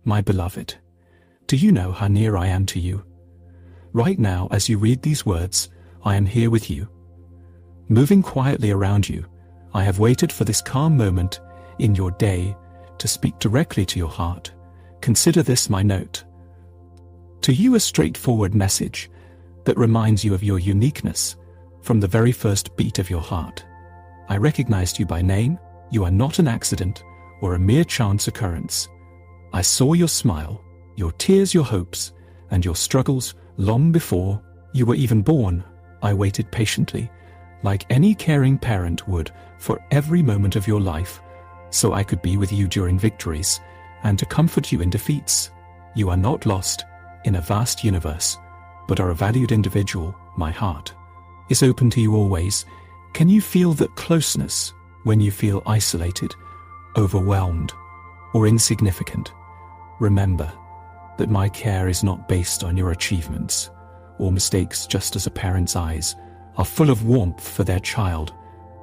my beloved. Do you know how near I am to you? Right now, as you read these words, I am here with you. Moving quietly around you, I have waited for this calm moment in your day to speak directly to your heart. Consider this my note. To you, a straightforward message that reminds you of your uniqueness from the very first beat of your heart. I recognized you by name. You are not an accident or a mere chance occurrence. I saw your smile, your tears, your hopes, and your struggles long before you were even born. I waited patiently, like any caring parent would, for every moment of your life, so I could be with you during victories and to comfort you in defeats. You are not lost in a vast universe, but are a valued individual. My heart is open to you always. Can you feel that closeness when you feel isolated, overwhelmed, or insignificant? Remember that my care is not based on your achievements or mistakes, just as a parent's eyes are full of warmth for their child.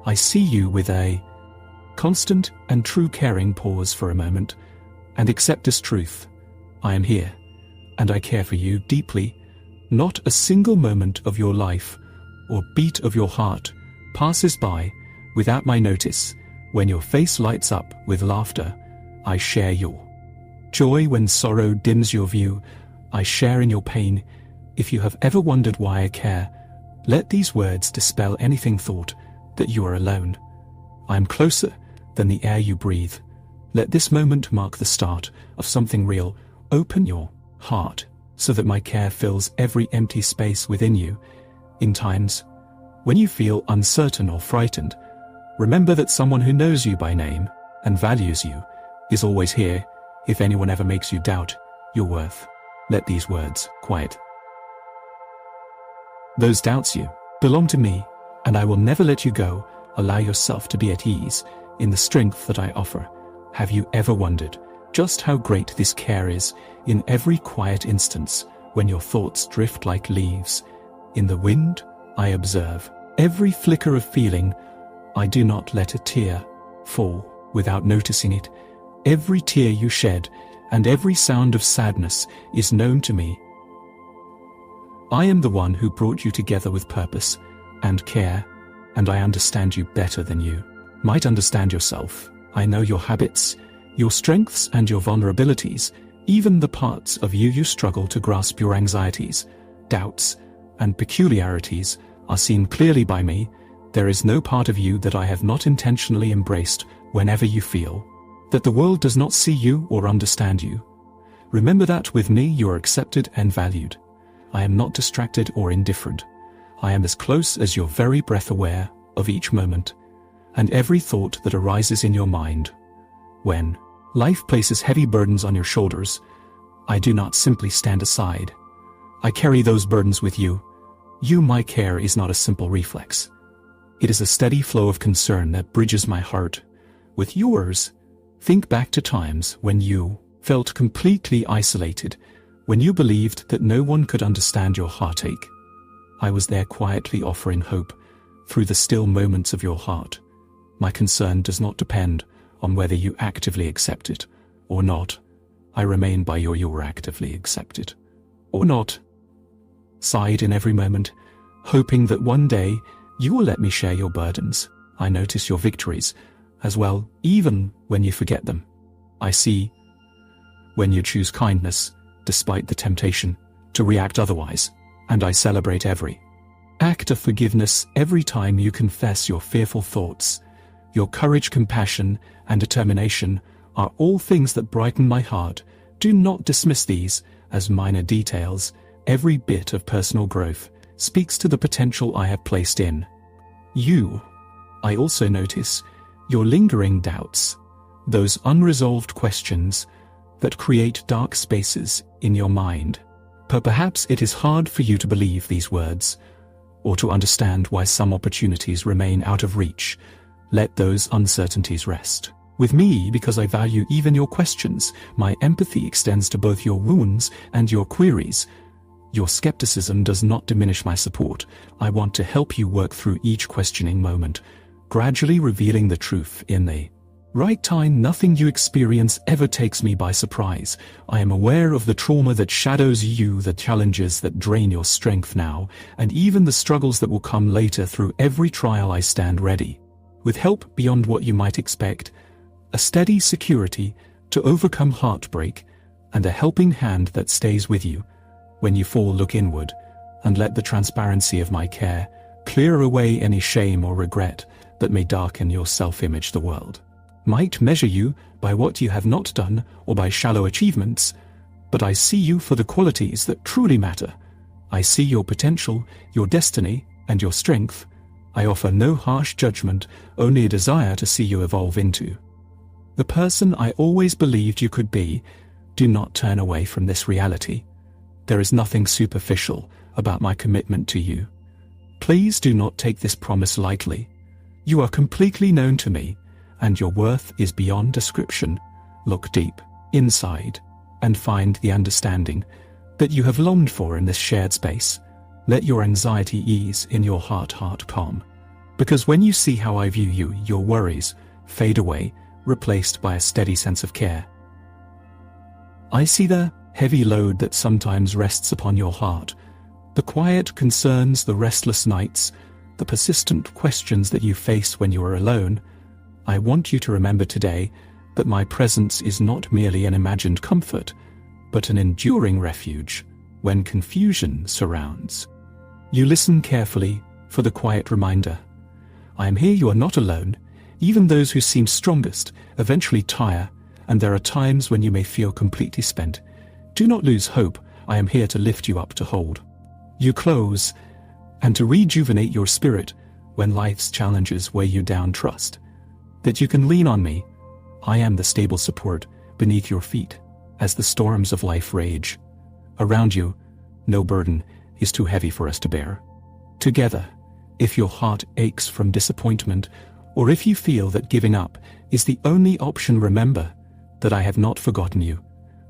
I see you with a constant and true caring. Pause for a moment and accept this truth. I am here, and I care for you deeply. Not a single moment of your life or beat of your heart passes by without my notice. When your face lights up with laughter, I share your joy. When sorrow dims your view, I share in your pain. If you have ever wondered why I care, let these words dispel anything thought that you are alone. I am closer than the air you breathe. Let this moment mark the start of something real. Open your heart so that my care fills every empty space within you. In times when you feel uncertain or frightened, remember that someone who knows you by name and values you is always here. If anyone ever makes you doubt your worth, let these words quiet those doubts. You belong to me, and I will never let you go. Allow yourself to be at ease in the strength that I offer. Have you ever wondered just how great this care is? In every quiet instance, when your thoughts drift like leaves in the wind, I observe every flicker of feeling. I do not let a tear fall without noticing it. Every tear you shed and every sound of sadness is known to me. I am the one who brought you together with purpose and care, and I understand you better than you might understand yourself. I know your habits, your strengths, and your vulnerabilities, even the parts of you struggle to grasp. Your anxieties, doubts, and peculiarities are seen clearly by me. There is no part of you that I have not intentionally embraced. Whenever you feel that the world does not see you or understand you, remember that with me you are accepted and valued. I am not distracted or indifferent. I am as close as your very breath, aware of each moment and every thought that arises in your mind. When life places heavy burdens on your shoulders, I do not simply stand aside. I carry those burdens with you. My care is not a simple reflex. It is a steady flow of concern that bridges my heart with yours. Think back to times when you felt completely isolated, when you believed that no one could understand your heartache. I was there quietly offering hope through the still moments of your heart. My concern does not depend on whether you actively accept it or not. I remain by your "you were actively accepted or not" side in every moment, hoping that one day you will let me share your burdens. I notice your victories as well, even when you forget them. I see when you choose kindness despite the temptation to react otherwise, and I celebrate every act of forgiveness. Every time you confess your fearful thoughts, your courage, compassion, and determination are all things that brighten my heart. Do not dismiss these as minor details. Every bit of personal growth speaks to the potential I have placed in you. I also notice your lingering doubts, those unresolved questions that create dark spaces in your mind. Perhaps it is hard for you to believe these words, or to understand why some opportunities remain out of reach. Let those uncertainties rest with me, because I value even your questions. My empathy extends to both your wounds and your queries. Your skepticism does not diminish my support. I want to help you work through each questioning moment, gradually revealing the truth in the Right time, nothing you experience ever takes me by surprise. I am aware of the trauma that shadows you, the challenges that drain your strength now, and even the struggles that will come later. Through every trial I stand ready, with help beyond what you might expect, a steady security to overcome heartbreak, and a helping hand that stays with you. When you fall, look inward, and let the transparency of my care clear away any shame or regret that may darken your self-image. The world might measure you by what you have not done or by shallow achievements, but I see you for the qualities that truly matter. I see your potential, your destiny, and your strength. I offer no harsh judgment, only a desire to see you evolve into the person I always believed you could be. Do not turn away from this reality. There is nothing superficial about my commitment to you. Please do not take this promise lightly. You are completely known to me, and your worth is beyond description. Look deep inside and find the understanding that you have longed for in this shared space. Let your anxiety ease in your heart calm. Because when you see how I view you, your worries fade away, replaced by a steady sense of care. I see the heavy load that sometimes rests upon your heart, the quiet concerns, the restless nights, the persistent questions that you face when you are alone. I want you to remember today that my presence is not merely an imagined comfort, but an enduring refuge when confusion surrounds. You listen carefully for the quiet reminder. I am here, you are not alone. Even those who seem strongest eventually tire, and there are times when you may feel completely spent. Do not lose hope. I am here to lift you up, to hold you close, and to rejuvenate your spirit when life's challenges weigh you down. Trust that you can lean on me. I am the stable support beneath your feet as the storms of life rage around you. No burden is too heavy for us to bear. Together, if your heart aches from disappointment, or if you feel that giving up is the only option, remember that I have not forgotten you.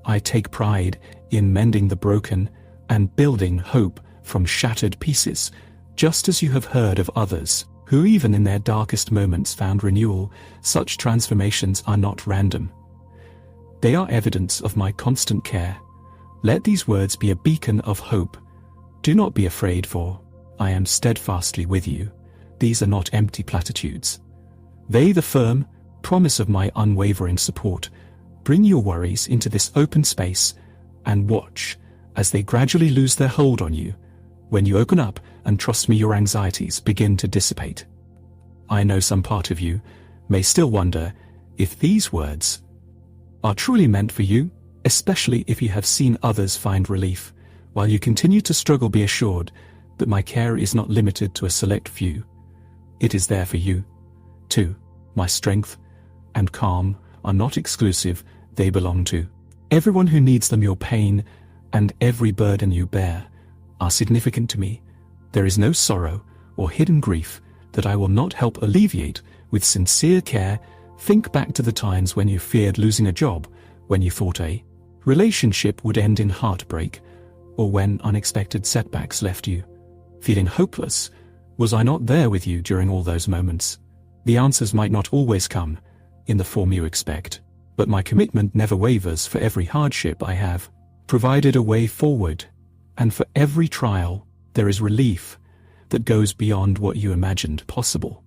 I take pride in mending the broken and building hope from shattered pieces, just as you have heard of others who even in their darkest moments found renewal. Such transformations are not random. They are evidence of my constant care. Let these words be a beacon of hope. Do not be afraid, for I am steadfastly with you. These are not empty platitudes. They the firm promise of my unwavering support. Bring your worries into this open space and watch as they gradually lose their hold on you. When you open up and trust me, your anxieties begin to dissipate. I know some part of you may still wonder if these words are truly meant for you, especially if you have seen others find relief. While you continue to struggle, be assured that my care is not limited to a select few. It is there for you, too. My strength and calm are not exclusive, they belong to everyone who needs them. Your pain and every burden you bear are significant to me. There is no sorrow or hidden grief that I will not help alleviate with sincere care. Think back to the times when you feared losing a job, when you thought a relationship would end in heartbreak, or when unexpected setbacks left you feeling hopeless. Was I not there with you during all those moments? The answers might not always come in the form you expect, but my commitment never wavers. For every hardship I have provided a way forward, and for every trial there is relief that goes beyond what you imagined possible.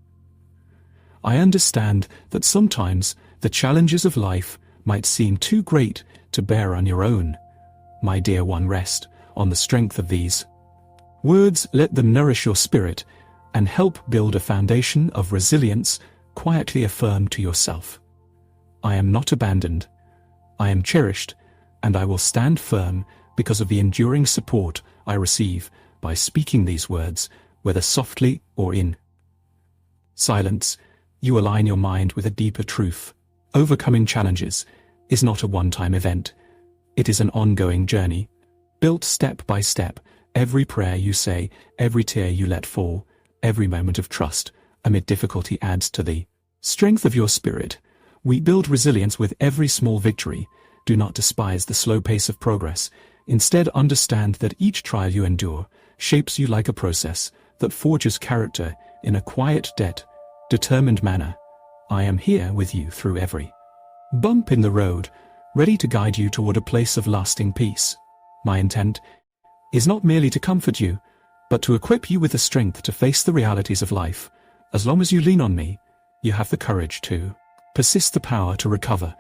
I understand that sometimes the challenges of life might seem too great to bear on your own. My dear one, rest on the strength of these words. Let them nourish your spirit and help build a foundation of resilience. Quietly affirm to yourself, I am not abandoned, I am cherished, and I will stand firm because of the enduring support I receive by speaking these words, whether softly or in silence. You align your mind with a deeper truth. Overcoming challenges is not a one-time event. It is an ongoing journey, built step by step. Every prayer you say, every tear you let fall, every moment of trust amid difficulty adds to the strength of your spirit. We build resilience with every small victory. Do not despise the slow pace of progress. Instead, understand that each trial you endure shapes you like a process that forges character in a quiet, determined manner. I am here with you through every bump in the road, ready to guide you toward a place of lasting peace. My intent is not merely to comfort you, but to equip you with the strength to face the realities of life. As long as you lean on me, you have the courage to persist, the power to recover,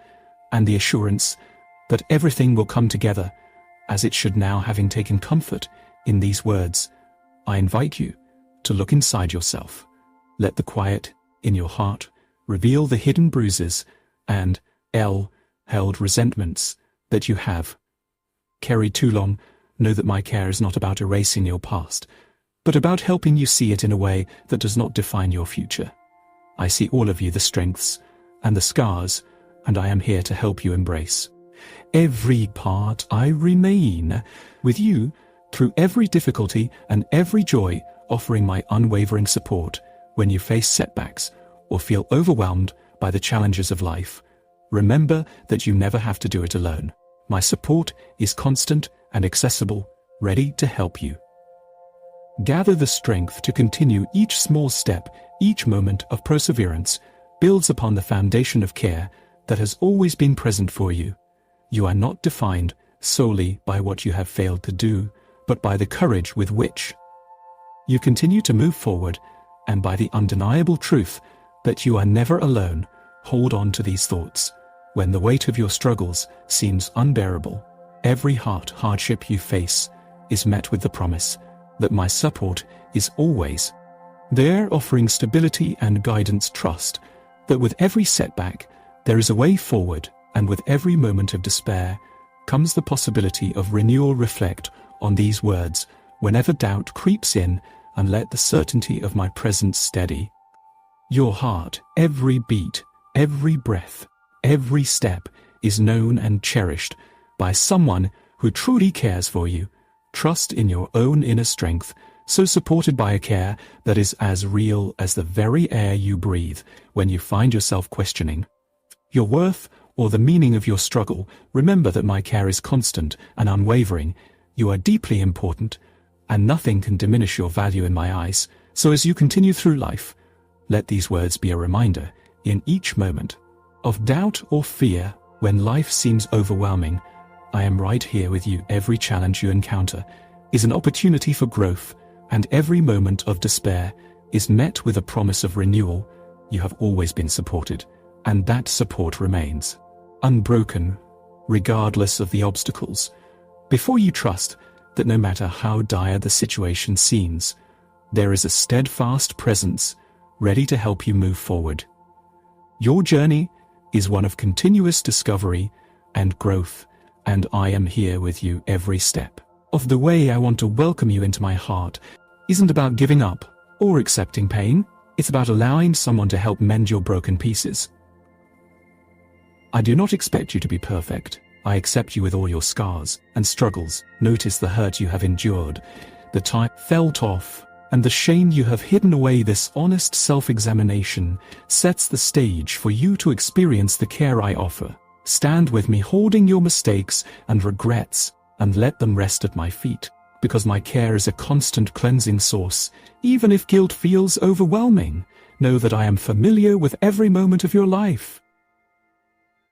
and the assurance that everything will come together as it should. Now, having taken comfort in these words, I invite you to look inside yourself. Let the quiet in your heart reveal the hidden bruises and held resentments that you have carried too long. Know that my care is not about erasing your past, but about helping you see it in a way that does not define your future. I see all of you, the strengths and the scars, and I am here to help you embrace every part. I remain with you through every difficulty and every joy, offering my unwavering support when you face setbacks or feel overwhelmed by the challenges of life. Remember that you never have to do it alone. My support is constant and accessible, ready to help you. Gather the strength to continue. Each small step, each moment of perseverance builds upon the foundation of care that has always been present for you. You are not defined solely by what you have failed to do, but by the courage with which you continue to move forward, and by the undeniable truth that you are never alone. Hold on to these thoughts when the weight of your struggles seems unbearable. Every hardship you face is met with the promise that my support is always there, offering stability and guidance. Trust that with every setback there is a way forward, and with every moment of despair comes the possibility of renewal. Reflect on these words whenever doubt creeps in, and let the certainty of my presence steady your heart. Every beat, every breath, every step is known and cherished by someone who truly cares for you. Trust in your own inner strength, so supported by a care that is as real as the very air you breathe. When you find yourself questioning your worth or the meaning of your struggle, remember that my care is constant and unwavering. You are deeply important, and nothing can diminish your value in my eyes. So as you continue through life, let these words be a reminder. In each moment of doubt or fear, when life seems overwhelming, I am right here with you. Every challenge you encounter is an opportunity for growth, and every moment of despair is met with a promise of renewal. You have always been supported, and that support remains unbroken, regardless of the obstacles. Before you trust that no matter how dire the situation seems, there is a steadfast presence ready to help you move forward. Your journey is one of continuous discovery and growth, and I am here with you every step of the way. I want to welcome you into my heart. Isn't about giving up or accepting pain. It's about allowing someone to help mend your broken pieces. I do not expect you to be perfect. I accept you with all your scars and struggles. Notice the hurt you have endured, the time felt off, and the shame you have hidden away. This honest self-examination sets the stage for you to experience the care I offer. Stand with me, holding your mistakes and regrets, and let them rest at my feet, because my care is a constant cleansing source. Even if guilt feels overwhelming, know that I am familiar with every moment of your life.